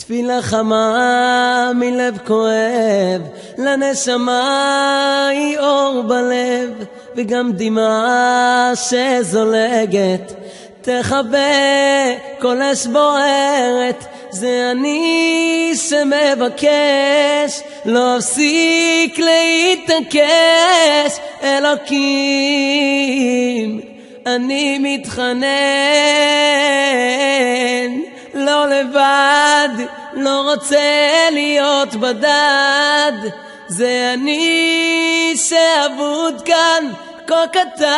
תפילה חמה מלב כואב, לנשמה היא אור בלב, וגם דמעה שזולגת תחבא כל אש בוערת. זה אני שמבקש לא אפסיק להתעקש, אלוקים אני מתחנן, לא לבד, לא רוצה להיות בדד. זה אני שאבוד כאן כה קטן,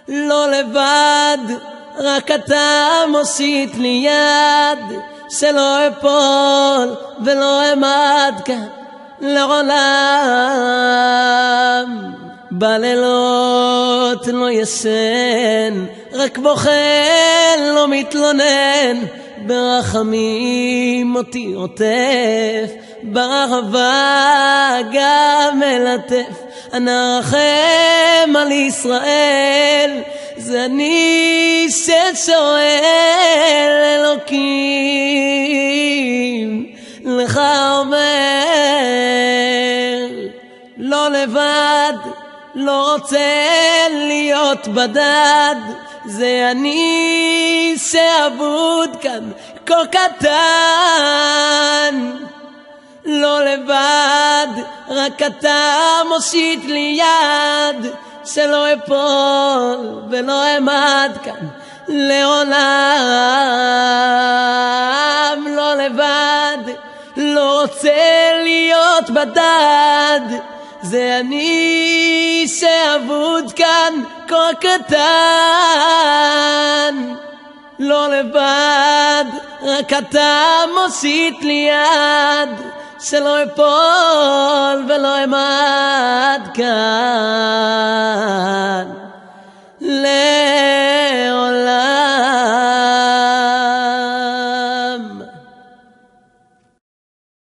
לא לבד, רק אתה מושיט לי יד, שלא אפול ולא אמד כאן לעולם. בלילות לא ישן, רק בוחן לא מתלונן, ברחמים אותי עוטף, באהבה גם מלטף. אנא רחם על ישראל, זה אני ששואל, אלוקים לך אומר, לא לבד, לא רוצה להיות בדד. זה אני שאבוד כאן כה קטן, לא לבד, רק אתה מושיט לי יד, שלא אפול ולא אמד כאן לעולם. לא לבד, לא רוצה להיות בדד. זה אני שאבוד כאן כה קטן, לא לבד, רק אתה מושיט לי יד, שלא אפול ולא אמד כאן.